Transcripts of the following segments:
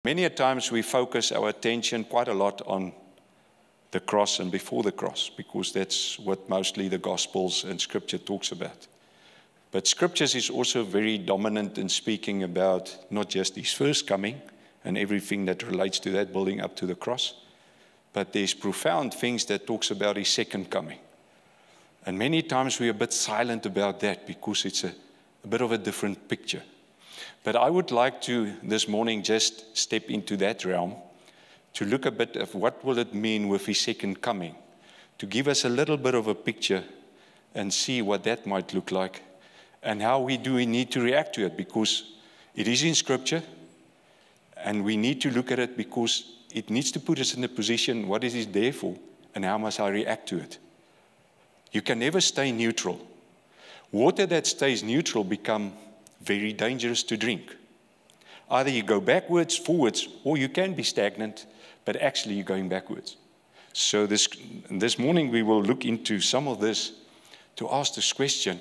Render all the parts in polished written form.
Many a times we focus our attention quite a lot on the cross and before the cross, because that's what mostly the Gospels and Scripture talks about. But Scriptures is also very dominant in speaking about not just His first coming and everything that relates to that, building up to the cross, but there's profound things that talks about His second coming. And many times we're a bit silent about that because it's a bit of a different picture. But I would like to, this morning, just step into that realm to look a bit of what will it mean with His second coming, to give us a little bit of a picture and see what that might look like and how we need to react to it, because it is in Scripture and we need to look at it because it needs to put us in a position, what is it there for and how must I react to it? You can never stay neutral. Water that stays neutral becomes very dangerous to drink. Either you go backwards, forwards, or you can be stagnant, but actually you're going backwards. So this morning we will look into some of this to ask this question,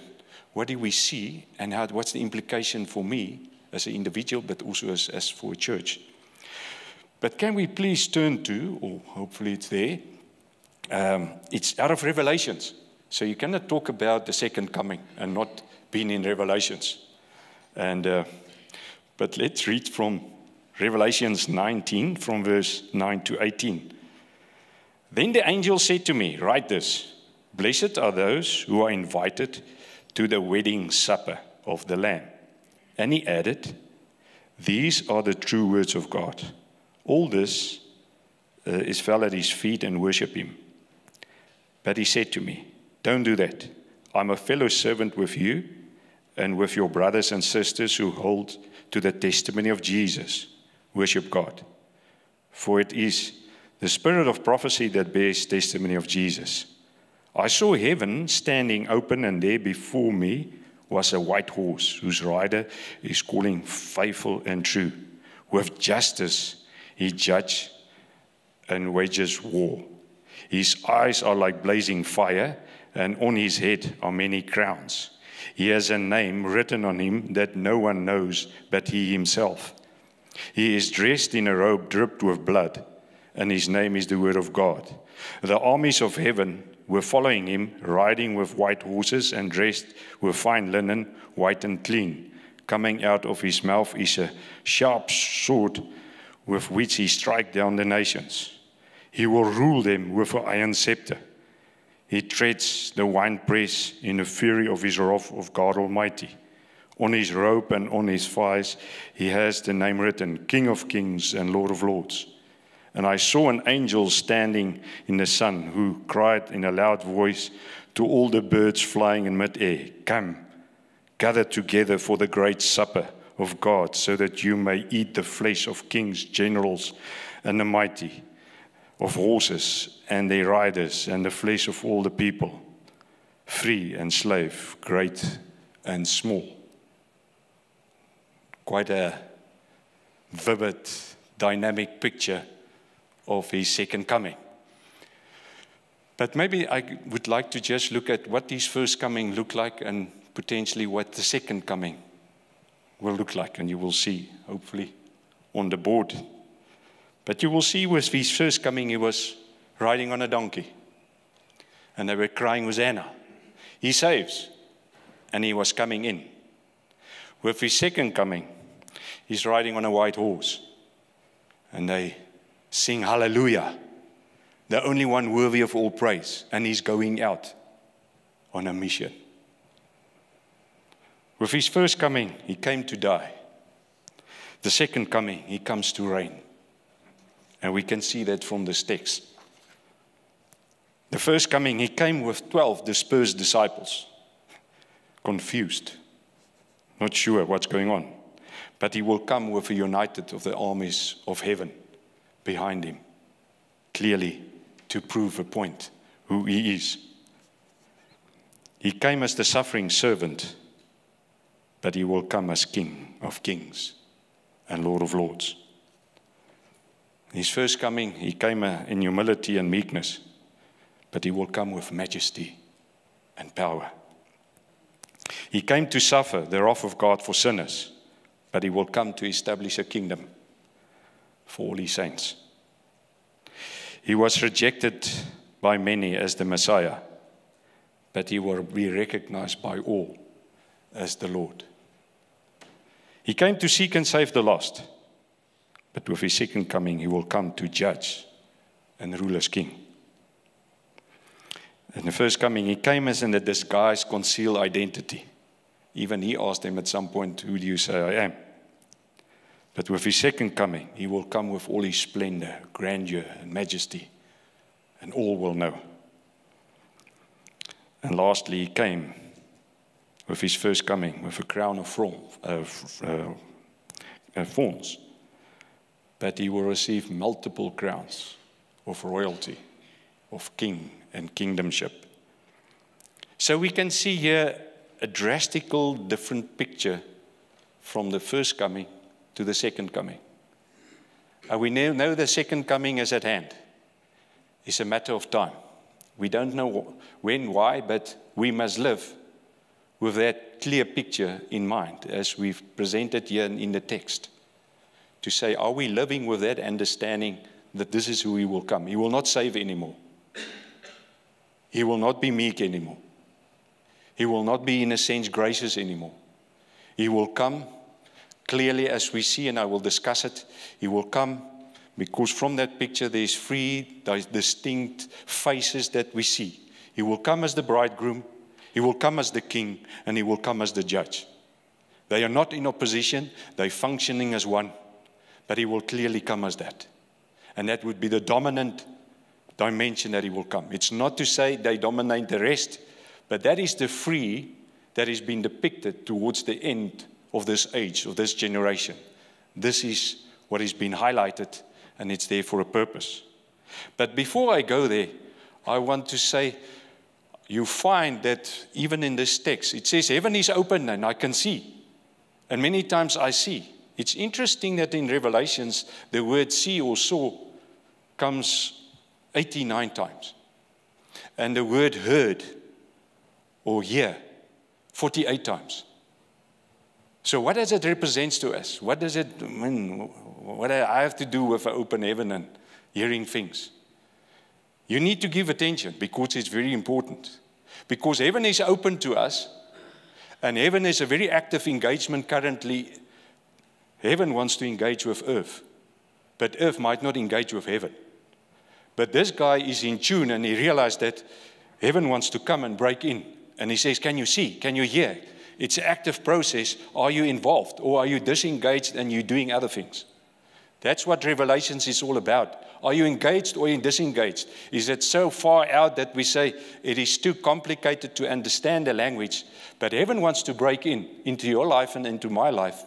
what do we see and what's the implication for me as an individual, but also as for a church? But can we please turn to, or hopefully it's there, it's out of Revelations. So you cannot talk about the second coming and not being in Revelations. But let's read from Revelations 19, from verse 9 to 18. Then the angel said to me, write this, blessed are those who are invited to the wedding supper of the Lamb. And he added, these are the true words of God. All this is fell at his feet and worship him. But he said to me, don't do that. I'm a fellow servant with you and with your brothers and sisters who hold to the testimony of Jesus. Worship God. For it is the spirit of prophecy that bears testimony of Jesus. I saw heaven standing open, and there before me was a white horse, whose rider is calling faithful and true. With justice he judges and wages war. His eyes are like blazing fire, and on his head are many crowns. He has a name written on him that no one knows but he himself. He is dressed in a robe dripped with blood, and his name is the Word of God. The armies of heaven were following him, riding with white horses and dressed with fine linen, white and clean. Coming out of his mouth is a sharp sword with which he strikes down the nations. He will rule them with an iron scepter. He treads the winepress in the fury of his wrath of God Almighty. On his robe and on his thighs he has the name written, King of Kings and Lord of Lords. And I saw an angel standing in the sun, who cried in a loud voice to all the birds flying in mid-air, come, gather together for the great supper of God, so that you may eat the flesh of kings, generals, and the mighty, of horses and their riders, and the flesh of all the people, free and slave, great and small. Quite a vivid, dynamic picture of his second coming. But maybe I would like to just look at what his first coming looked like and potentially what the second coming will look like. And you will see, hopefully, on the board. But you will see with his first coming, he was riding on a donkey. And they were crying, Hosanna. He saves. And he was coming in. With his second coming, he's riding on a white horse. And they sing hallelujah. The only one worthy of all praise. And he's going out on a mission. With his first coming, he came to die. The second coming, he comes to reign. And we can see that from this text. The first coming, he came with 12 dispersed disciples. Confused. Not sure what's going on. But he will come with a united of the armies of heaven behind him. Clearly to prove a point who he is. He came as the suffering servant. But he will come as King of Kings and Lord of Lords. His first coming, he came in humility and meekness, but he will come with majesty and power. He came to suffer the wrath of God for sinners, but he will come to establish a kingdom for all his saints. He was rejected by many as the Messiah, but he will be recognized by all as the Lord. He came to seek and save the lost, but with his second coming, he will come to judge and rule as king. In the first coming, he came as in a disguised, concealed identity. Even he asked them at some point, who do you say I am? But with his second coming, he will come with all his splendor, grandeur, and majesty, and all will know. And lastly, he came with his first coming, with a crown of thorns. But he will receive multiple crowns of royalty, of king and kingdomship. So we can see here a drastical different picture from the first coming to the second coming. And we know the second coming is at hand. It's a matter of time. We don't know when, why, but we must live with that clear picture in mind as we've presented here in the text. To say, are we living with that understanding that this is who he will come? He will not save anymore. He will not be meek anymore. He will not be, in a sense, gracious anymore. He will come clearly as we see, and I will discuss it. He will come because from that picture there's three distinct faces that we see. He will come as the bridegroom, he will come as the king, and he will come as the judge. They are not in opposition, they're functioning as one, but he will clearly come as that. And that would be the dominant dimension that he will come. It's not to say they dominate the rest, but that is the three that is being depicted towards the end of this age, of this generation. This is what is being highlighted, and it's there for a purpose. But before I go there, I want to say, you find that even in this text, it says, heaven is open and I can see. And many times I see. It's interesting that in Revelations, the word see or saw comes 89 times. And the word heard or hear 48 times. So what does it represent to us? What does it mean? What I have to do with an open heaven and hearing things? You need to give attention because it's very important. Because heaven is open to us, and heaven is a very active engagement currently. Heaven wants to engage with earth, but earth might not engage with heaven. But this guy is in tune, and he realized that heaven wants to come and break in. And he says, can you see? Can you hear? It's an active process. Are you involved, or are you disengaged and you're doing other things? That's what Revelations is all about. Are you engaged or are you disengaged? Is it so far out that we say it is too complicated to understand the language? But heaven wants to break into your life and into my life.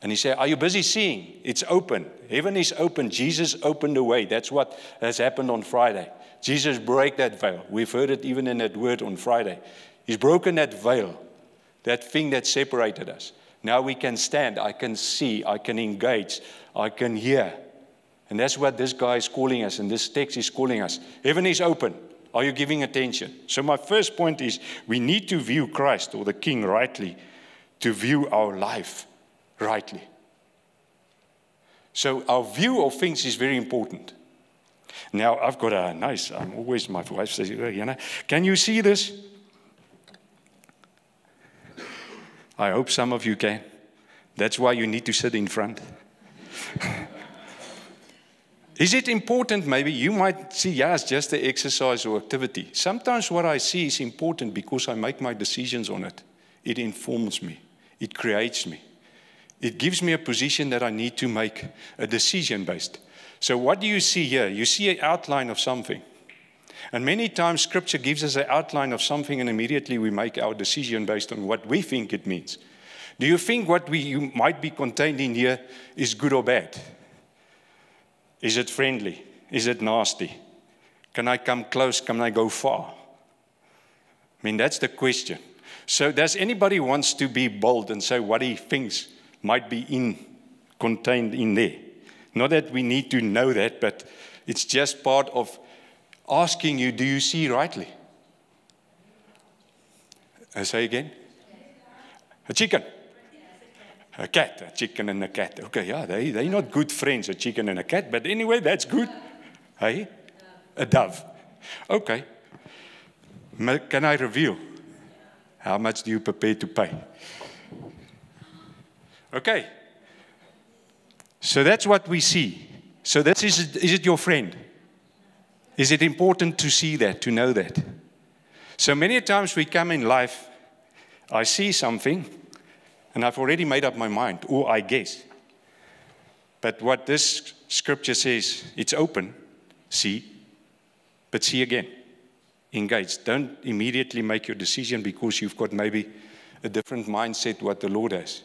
And he said, are you busy seeing? It's open. Heaven is open. Jesus opened the way. That's what has happened on Friday. Jesus broke that veil. We've heard it even in that word on Friday. He's broken that veil, that thing that separated us. Now we can stand, I can see, I can engage, I can hear. And that's what this guy is calling us, and this text is calling us. Heaven is open. Are you giving attention? So my first point is, we need to view Christ or the King rightly, to view our life rightly. So our view of things is very important. Now I've got a nice, my wife says, can you see this? I hope some of you can. That's why you need to sit in front. Is it important? Maybe you might see, yeah, it's just an exercise or activity. Sometimes what I see is important because I make my decisions on it. It informs me. It creates me. It gives me a position that I need to make a decision based. So what do you see here? You see an outline of something. And many times Scripture gives us an outline of something and immediately we make our decision based on what we think it means. Do you think what you might be contained in here is good or bad? Is it friendly? Is it nasty? Can I come close? Can I go far? I mean, that's the question. So does anybody wants to be bold and say what he thinks might be contained in there? Not that we need to know that, but it's just part of asking you, do you see rightly? Say again. A chicken. A cat, a chicken and a cat. Okay, yeah, they're not good friends, a chicken and a cat, but anyway, that's good. Hey? A dove. Okay. Can I reveal? How much do you prepare to pay? Okay. So that's what we see. So is it your friend? Is it important to see that, to know that? So many times we come in life, I see something, and I've already made up my mind, or I guess. But what this scripture says, it's open, see, but see again. Engage. Don't immediately make your decision because you've got maybe a different mindset what the Lord has.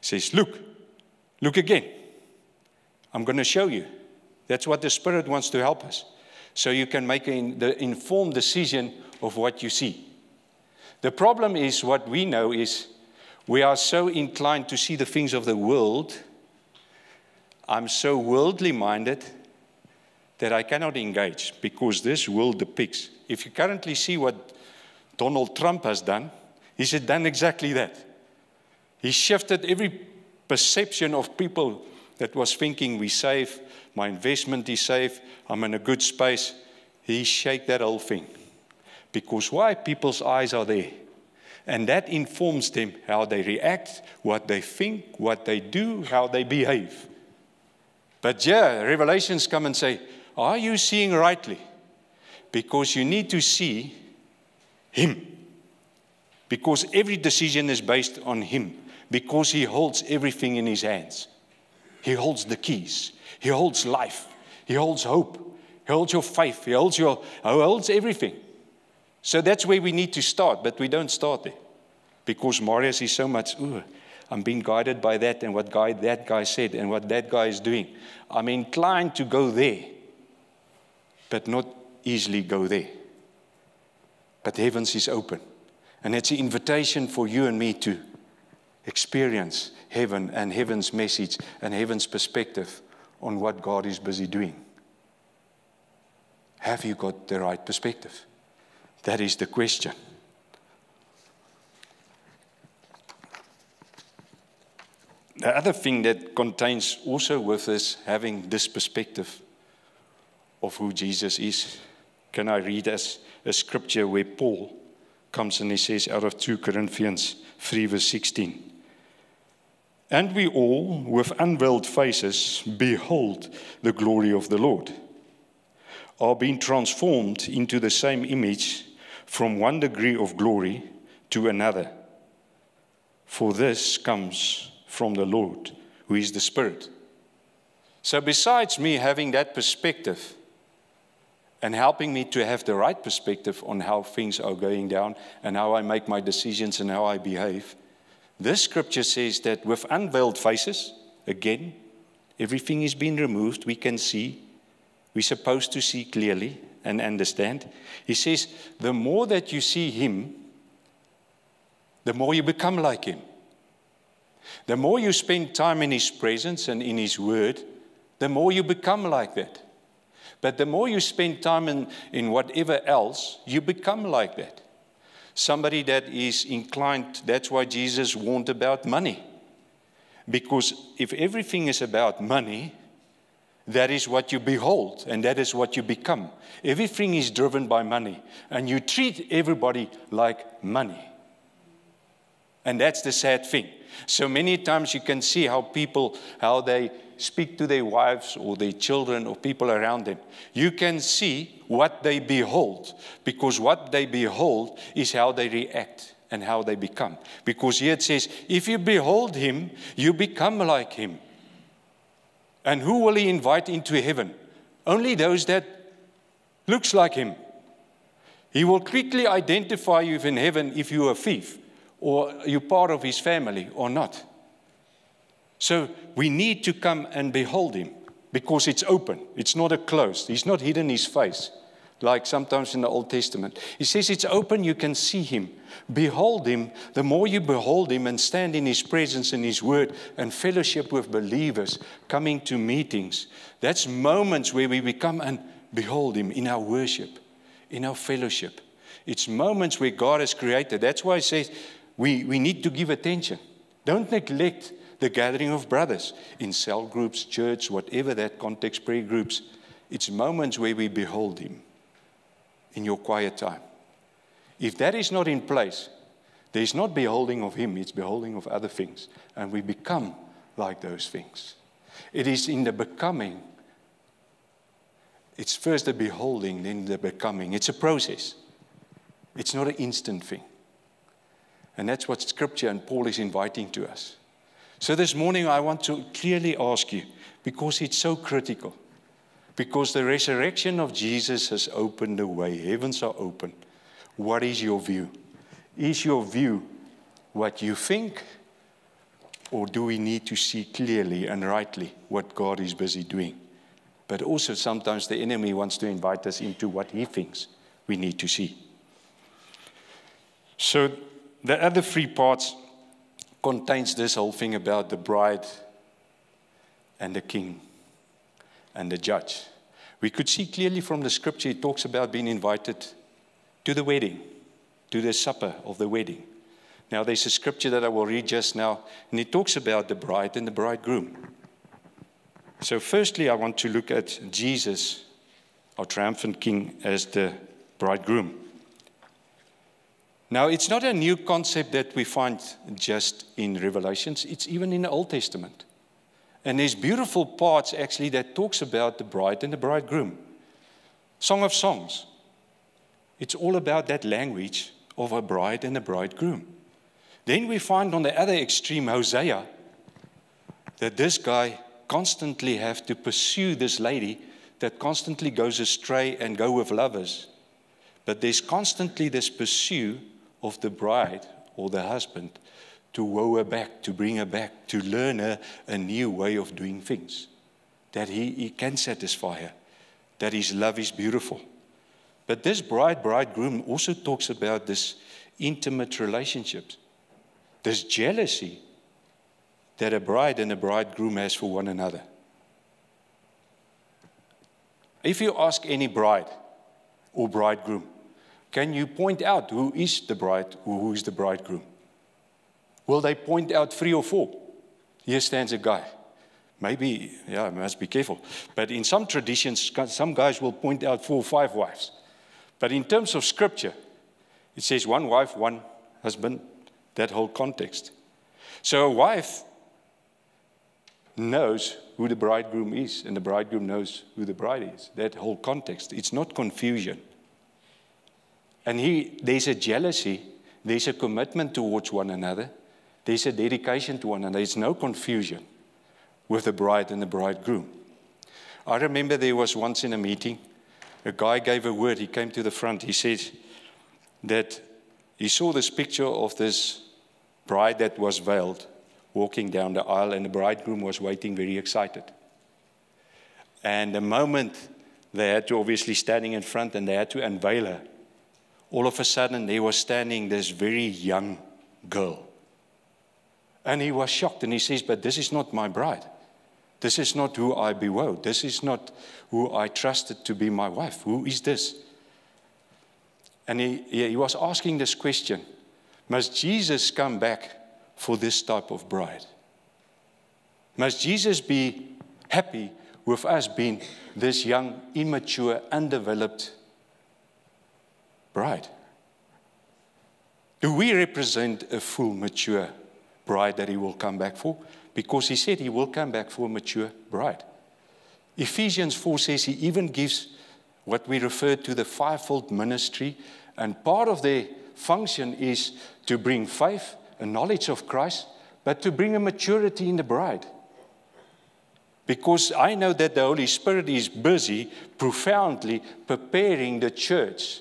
He says, look again. I'm going to show you. That's what the Spirit wants to help us. So you can make the informed decision of what you see. The problem is what we know is we are so inclined to see the things of the world. I'm so worldly minded that I cannot engage because this world depicts. If you currently see what Donald Trump has done, he's done exactly that. He shifted every perception of people that was thinking we're safe, my investment is safe, I'm in a good space. He shake that whole thing. Because why? People's eyes are there. And that informs them how they react, what they think, what they do, how they behave. But yeah, Revelations come and say, are you seeing rightly? Because you need to see Him. Because every decision is based on Him. Because He holds everything in His hands. He holds the keys. He holds life. He holds hope. He holds your faith. He holds everything. So that's where we need to start, but we don't start there. Because Marius is so much, I'm being guided by that and what that guy said and what that guy is doing. I'm inclined to go there, but not easily go there. But heavens is open. And it's an invitation for you and me to experience heaven and heaven's message and heaven's perspective on what God is busy doing. Have you got the right perspective? That is the question. The other thing that contains also with us having this perspective of who Jesus is. Can I read as a scripture where Paul comes and he says out of 2 Corinthians 3 verse 16. And we all, with unveiled faces, behold the glory of the Lord, are being transformed into the same image from one degree of glory to another. For this comes from the Lord, who is the Spirit. So besides me having that perspective and helping me to have the right perspective on how things are going down and how I make my decisions and how I behave, this scripture says that with unveiled faces, again, everything is being removed, we can see, we're supposed to see clearly and understand. He says, the more that you see Him, the more you become like Him. The more you spend time in His presence and in His Word, the more you become like that. But the more you spend time in whatever else, you become like that. Somebody that is inclined, that's why Jesus warned about money. Because if everything is about money, that is what you behold and that is what you become. Everything is driven by money and you treat everybody like money. And that's the sad thing. So many times you can see how they speak to their wives or their children or people around them. You can see what they behold, because what they behold is how they react and how they become. Because here it says, if you behold Him, you become like Him. And who will He invite into heaven? Only those that looks like Him. He will quickly identify you in heaven if you're a thief or you're part of His family or not. So we need to come and behold Him because it's open. It's not a closed. He's not hidden His face like sometimes in the Old Testament. He says it's open, you can see Him. Behold Him. The more you behold Him and stand in His presence and His Word and fellowship with believers, coming to meetings, that's moments where we become and behold Him in our worship, in our fellowship. It's moments where God has created. That's why He says we need to give attention. Don't neglect the gathering of brothers, in cell groups, church, whatever that context, prayer groups. It's moments where we behold Him in your quiet time. If that is not in place, there is not beholding of Him, it's beholding of other things. And we become like those things. It is in the becoming. It's first the beholding, then the becoming. It's a process. It's not an instant thing. And that's what Scripture and Paul is inviting to us. So this morning I want to clearly ask you, because it's so critical, because the resurrection of Jesus has opened the way. Heavens are open. What is your view? Is your view what you think, or do we need to see clearly and rightly what God is busy doing? But also sometimes the enemy wants to invite us into what he thinks we need to see. So the other three parts contains this whole thing about the bride and the king and the judge. We could see clearly from the Scripture, it talks about being invited to the wedding, to the supper of the wedding. Now there's a scripture that I will read just now, and it talks about the bride and the bridegroom. So firstly, I want to look at Jesus, our triumphant king, as the bridegroom. Now, it's not a new concept that we find just in Revelations. It's even in the Old Testament. And there's beautiful parts, actually, that talks about the bride and the bridegroom. Song of Songs. It's all about that language of a bride and a bridegroom. Then we find on the other extreme, Hosea, that this guy constantly have to pursue this lady that constantly goes astray and go with lovers. But there's constantly this pursuit of the bride or the husband to woo her back, to bring her back, to learn her a new way of doing things, that he can satisfy her, that his love is beautiful. But this bridegroom also talks about this intimate relationships, this jealousy that a bride and a bridegroom has for one another. If you ask any bride or bridegroom, can you point out who is the bride or who is the bridegroom? Will they point out 3 or 4? Here stands a guy. Maybe, I must be careful. But in some traditions, some guys will point out 4 or 5 wives. But in terms of Scripture, it says 1 wife, 1 husband, that whole context. So a wife knows who the bridegroom is, and the bridegroom knows who the bride is. That whole context. It's not confusion. And there's a jealousy, there's a commitment towards one another, there's a dedication to one another. There's no confusion with the bride and the bridegroom. I remember there was once in a meeting, a guy gave a word. He came to the front. He said that he saw this picture of this bride that was veiled walking down the aisle, and the bridegroom was waiting very excited. And the moment they had to obviously standing in front and they had to unveil her, all of a sudden there was standing this very young girl. And he was shocked and he says, but this is not my bride. This is not who I betrothed. This is not who I trusted to be my wife. Who is this? And he was asking this question, must Jesus come back for this type of bride? Must Jesus be happy with us being this young, immature, undeveloped bride? Do we represent a full, mature bride that he will come back for? Because he said he will come back for a mature bride. Ephesians 4 says he even gives what we refer to the fivefold ministry, and part of their function is to bring faith, a knowledge of Christ, but to bring a maturity in the bride. Because I know that the Holy Spirit is busy, profoundly preparing the church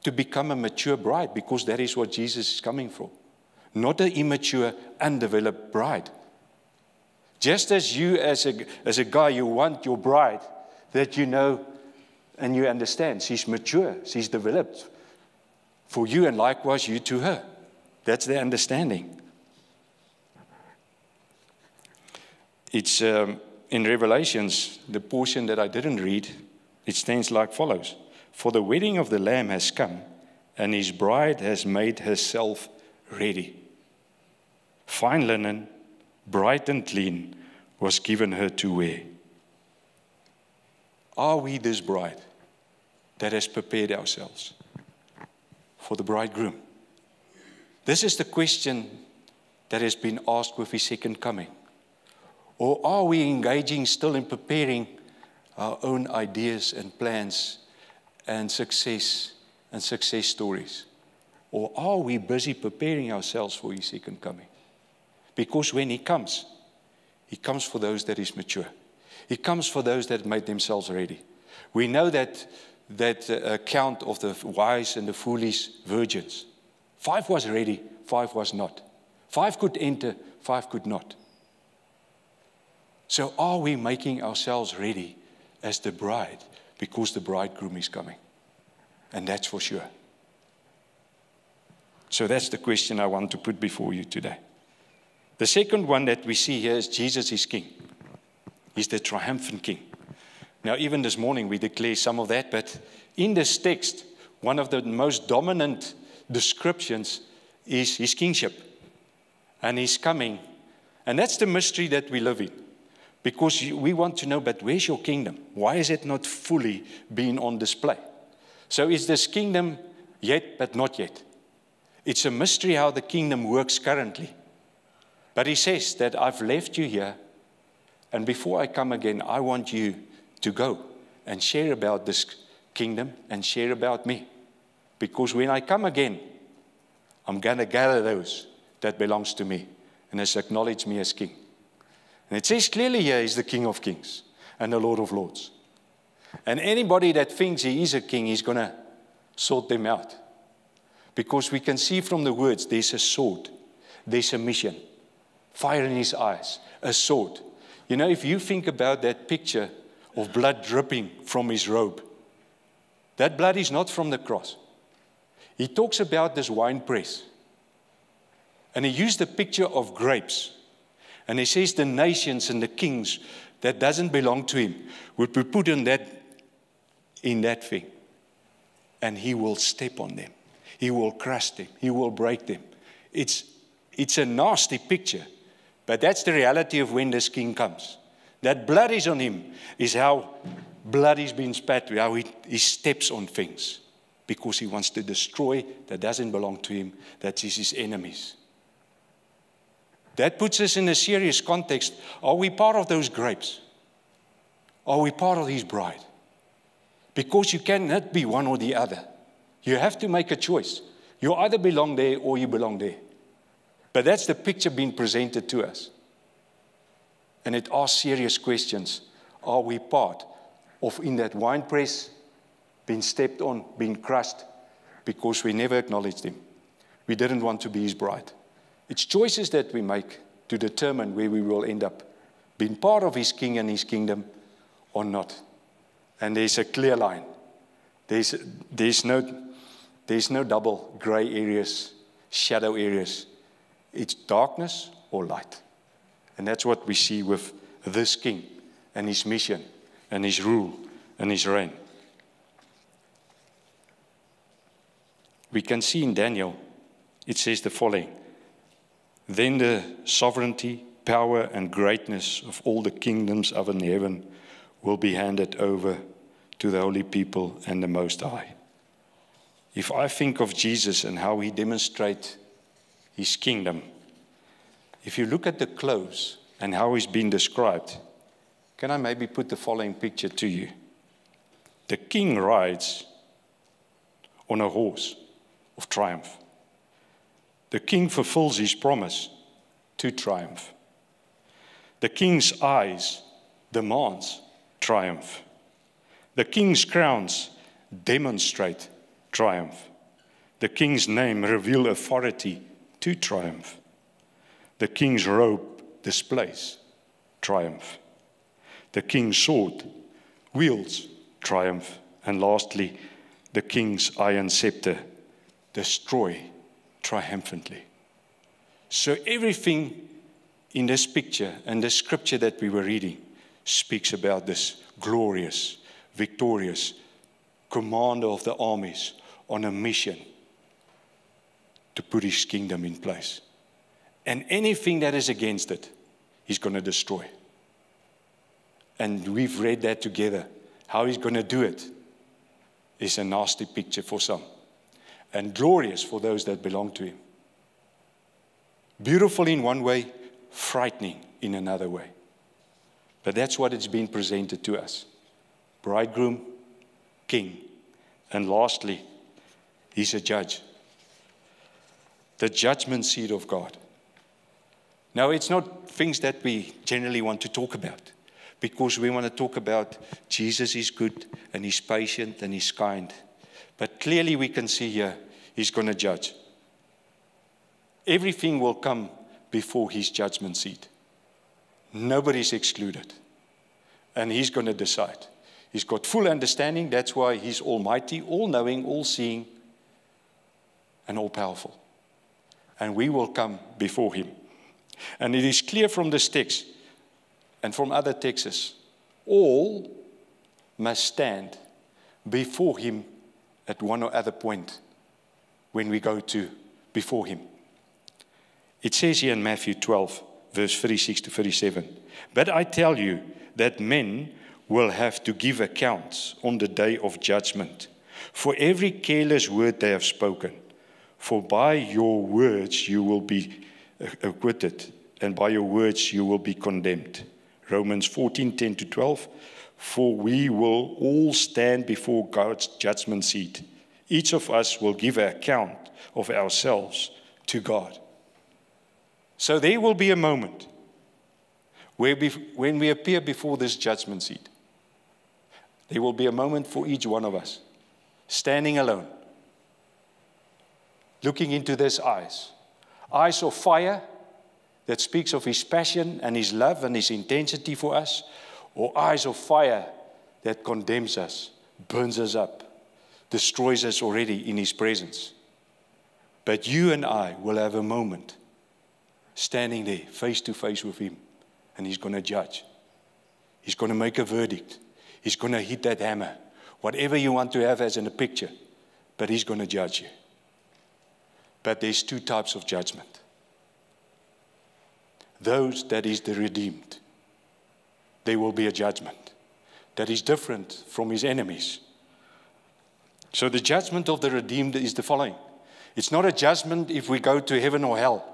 to become a mature bride, because that is what Jesus is coming for. Not an immature, undeveloped bride. Just as you, as a guy, you want your bride that you know and you understand. She's mature, she's developed for you, and likewise you to her. That's the understanding. It's in Revelations, the portion that I didn't read, it stands like follows. For the wedding of the Lamb has come, and his bride has made herself ready. Fine linen, bright and clean, was given her to wear. Are we this bride that has prepared ourselves for the bridegroom? This is the question that has been asked with his second coming. Or are we engaging still in preparing our own ideas and plans and success stories? Or are we busy preparing ourselves for his second coming? Because when he comes for those that is mature. He comes for those that made themselves ready. We know that account of the wise and the foolish virgins. 5 was ready, 5 was not. 5 could enter, 5 could not. So are we making ourselves ready as the bride because the bridegroom is coming? And that's for sure. So that's the question I want to put before you today. The second one that we see here is Jesus is King. He's the triumphant King. Now, even this morning we declare some of that, but in this text, one of the most dominant descriptions is his kingship and his coming. And that's the mystery that we live in. Because we want to know, but where's your kingdom? Why is it not fully being on display? So is this kingdom yet, but not yet? It's a mystery how the kingdom works currently. But he says that I've left you here, and before I come again, I want you to go and share about this kingdom and share about me. Because when I come again, I'm going to gather those that belongs to me and has acknowledged me as king. And it says clearly here, he's the King of Kings and the Lord of Lords. And anybody that thinks he is a king, he's going to sort them out. Because we can see from the words, there's a sword, there's a mission, fire in his eyes, a sword. You know, if you think about that picture of blood dripping from his robe, that blood is not from the cross. He talks about this winepress. And he used the picture of grapes. And he says the nations and the kings that doesn't belong to him would be put in that thing. And he will step on them. He will crush them. He will break them. It's a nasty picture. But that's the reality of when this king comes. That blood is on him, is how blood is being spat, how he steps on things. Because he wants to destroy that doesn't belong to him, that is his enemies. That puts us in a serious context. Are we part of those grapes? Are we part of his bride? Because you cannot be one or the other. You have to make a choice. You either belong there or you belong there. But that's the picture being presented to us. And it asks serious questions. Are we part of in that winepress, being stepped on, being crushed, because we never acknowledged him? We didn't want to be his bride. It's choices that we make to determine where we will end up, being part of his king and his kingdom or not. And there's a clear line. There's no double gray areas, shadow areas. It's darkness or light. And that's what we see with this king and his mission and his rule and his reign. We can see in Daniel, it says the following. Then the sovereignty, power, and greatness of all the kingdoms of heaven will be handed over to the holy people and the Most High. If I think of Jesus and how he demonstrates his kingdom, if you look at the clothes and how he's been described, can I maybe put the following picture to you? The king rides on a horse of triumph. The king fulfills his promise to triumph. The king's eyes demands triumph. The king's crowns demonstrate triumph. The king's name reveals authority to triumph. The king's robe displays triumph. The king's sword wields triumph. And lastly, the king's iron scepter destroys triumphantly. So everything in this picture and the scripture that we were reading speaks about this glorious, victorious commander of the armies on a mission to put his kingdom in place. And anything that is against it he's going to destroy. And we've read that together. How he's going to do it is a nasty picture for some, and glorious for those that belong to him. Beautiful in one way, frightening in another way. But that's what it's been presented to us. Bridegroom, king, and lastly, he's a judge. The judgment seat of God. Now, it's not things that we generally want to talk about, because we want to talk about Jesus is good and he's patient and he's kind. But clearly we can see here, he's going to judge. Everything will come before his judgment seat. Nobody's excluded. And he's going to decide. He's got full understanding. That's why he's almighty, all-knowing, all-seeing, and all-powerful. And we will come before him. And it is clear from this text and from other texts, all must stand before him at one or other point when we go to before him. It says here in Matthew 12, verse 36 to 37, but I tell you that men will have to give accounts on the day of judgment for every careless word they have spoken. For by your words you will be acquitted, and by your words you will be condemned. Romans 14:10 to 12, for we will all stand before God's judgment seat. Each of us will give an account of ourselves to God. So there will be a moment where when we appear before this judgment seat, there will be a moment for each one of us, standing alone, looking into these eyes of fire that speaks of his passion and his love and his intensity for us, or eyes of fire that condemns us, burns us up, destroys us already in his presence. But you and I will have a moment standing there face to face with him, and he's going to judge. He's going to make a verdict. He's going to hit that hammer, whatever you want to have as in a picture, but he's going to judge you. But there's two types of judgment. Those that is the redeemed, there will be a judgment that is different from his enemies. So the judgment of the redeemed is the following. It's not a judgment if we go to heaven or hell.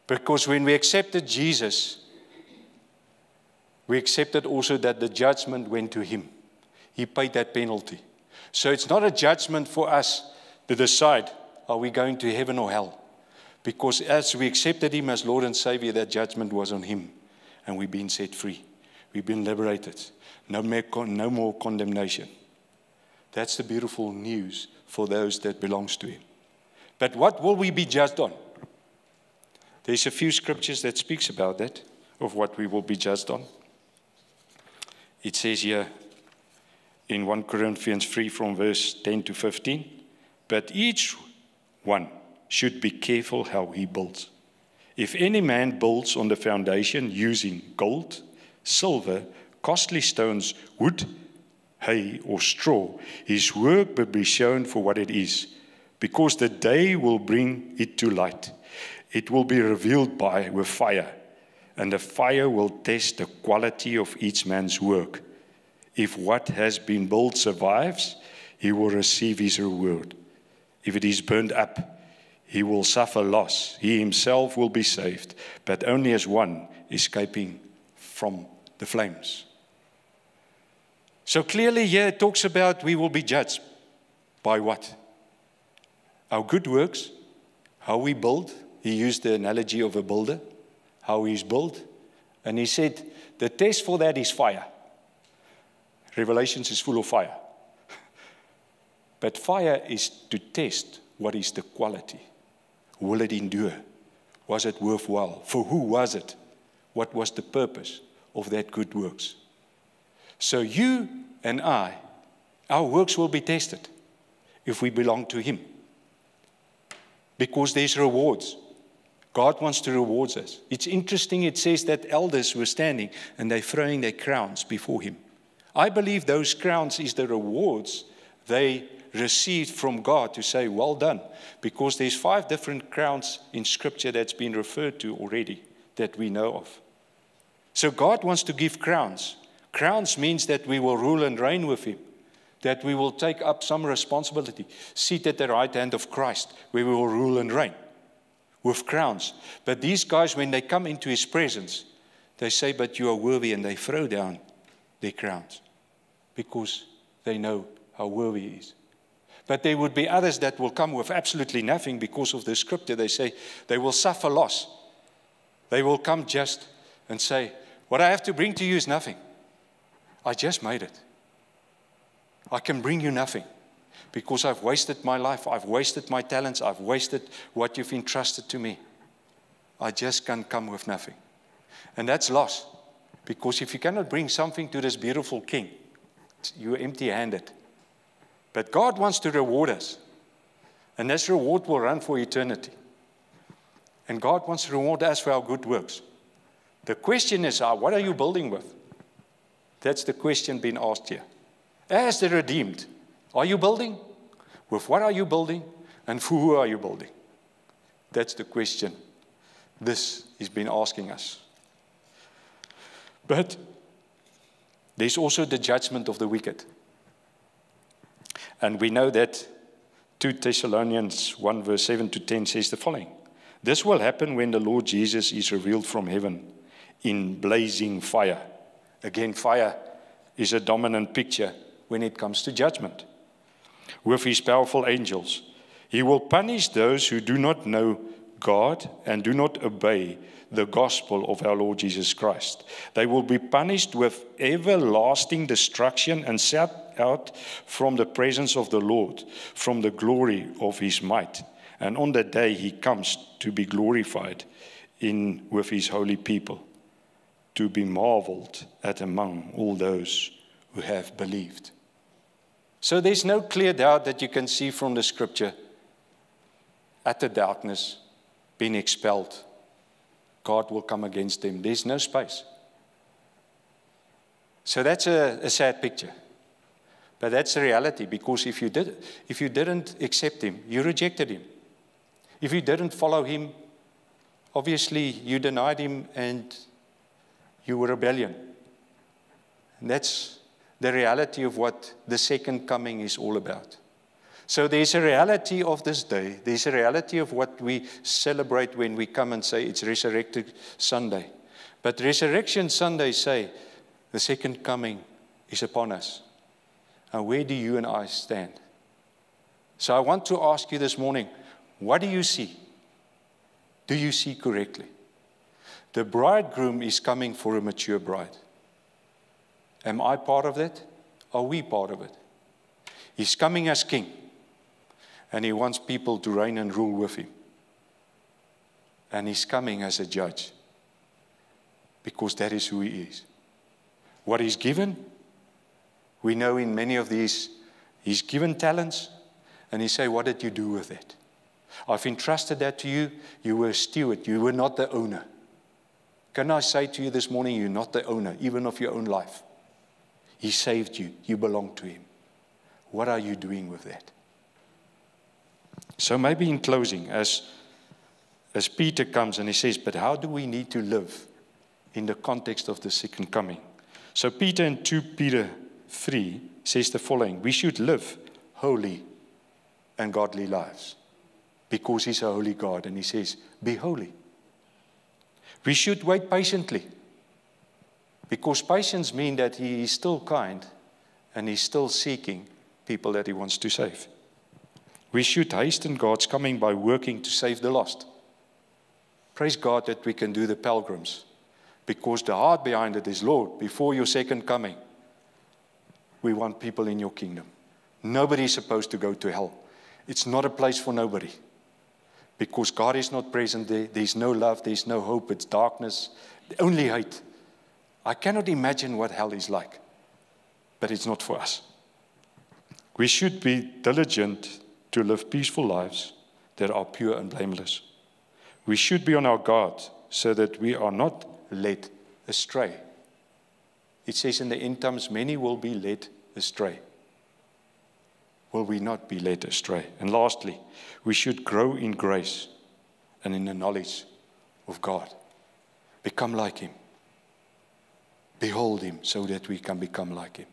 Because when we accepted Jesus, we accepted also that the judgment went to him. He paid that penalty. So it's not a judgment for us to decide, are we going to heaven or hell? Because as we accepted him as Lord and Savior, that judgment was on him. And we've been set free. We've been liberated. No more condemnation. That's the beautiful news for those that belongs to him. But what will we be judged on? There's a few scriptures that speaks about that, of what we will be judged on. It says here in 1 Corinthians 3 from verse 10 to 15, but each one should be careful how he builds. If any man builds on the foundation using gold, silver, costly stones, wood, hay, or straw, his work will be shown for what it is, because the day will bring it to light. It will be revealed with fire, and the fire will test the quality of each man's work. If what has been built survives, he will receive his reward. If it is burned up, he will suffer loss. He himself will be saved, but only as one escaping from the flames. So clearly here it talks about we will be judged by what? Our good works, how we build. He used the analogy of a builder, how he's built. And he said, the test for that is fire. Revelations is full of fire. But fire is to test what is the quality. Will it endure? Was it worthwhile? For who was it? What was the purpose of that good works? So you and I, our works will be tested if we belong to him. Because there's rewards. God wants to reward us. It's interesting, it says that elders were standing and they're throwing their crowns before him. I believe those crowns is the rewards they received from God to say, well done. Because there's 5 different crowns in Scripture that's been referred to already that we know of. So God wants to give crowns. Crowns means that we will rule and reign with him, that we will take up some responsibility, sit at the right hand of Christ, where we will rule and reign with crowns. But these guys, when they come into his presence, they say, but you are worthy, and they throw down their crowns because they know how worthy he is. But there would be others that will come with absolutely nothing because of the scripture. They say they will suffer loss. They will come just and say, what I have to bring to you is nothing. I just made it. I can bring you nothing because I've wasted my life. I've wasted my talents. I've wasted what you've entrusted to me. I just can come with nothing. And that's loss, because if you cannot bring something to this beautiful king, you're empty-handed. But God wants to reward us, and this reward will run for eternity. And God wants to reward us for our good works. The question is, what are you building with? That's the question being asked here. As the redeemed, are you building? With what are you building? And for who are you building? That's the question this is being asking us. But there's also the judgment of the wicked. And we know that 2 Thessalonians 1 verse 7 to 10 says the following. This will happen when the Lord Jesus is revealed from heaven in blazing fire. Again, fire is a dominant picture when it comes to judgment. With his powerful angels, he will punish those who do not know God and do not obey the gospel of our Lord Jesus Christ. They will be punished with everlasting destruction and set out from the presence of the Lord, from the glory of his might. And on that day he comes to be glorified with his holy people, to be marveled at among all those who have believed. So there's no clear doubt that you can see from the scripture at the darkness being expelled. God will come against them. There's no space. So that's a sad picture. But that's the reality, because if you didn't accept him, you rejected him. If you didn't follow him, obviously you denied him and you were rebellion. And that's the reality of what the second coming is all about. So there's a reality of this day. There's a reality of what we celebrate when we come and say it's Resurrection Sunday. But Resurrection Sunday say the second coming is upon us. And where do you and I stand? So I want to ask you this morning, what do you see? Do you see correctly? The bridegroom is coming for a mature bride. Am I part of that? Are we part of it? He's coming as king. And he wants people to reign and rule with him. And he's coming as a judge. Because that is who he is. What he's given, we know in many of these, he's given talents. And he say, what did you do with it? I've entrusted that to you. You were a steward. You were not the owner. Can I say to you this morning, you're not the owner, even of your own life. He saved you. You belong to him. What are you doing with that? So maybe in closing, as Peter comes and he says, but how do we need to live in the context of the second coming? So Peter in 2 Peter 3 says the following, we should live holy and godly lives because he's a holy God, and he says, be holy. We should wait patiently because patience means that he is still kind and he's still seeking people that he wants to save. We should hasten God's coming by working to save the lost. Praise God that we can do the pilgrims, because the heart behind it is, Lord, before your second coming, we want people in your kingdom. Nobody is supposed to go to hell. It's not a place for nobody, because God is not present there. There's no love, there's no hope, it's darkness, only hate. I cannot imagine what hell is like, but it's not for us. We should be diligent to live peaceful lives that are pure and blameless. We should be on our guard so that we are not led astray. It says in the end times, many will be led astray. Will we not be led astray? And lastly, we should grow in grace and in the knowledge of God. Become like him. behold him so that we can become like him.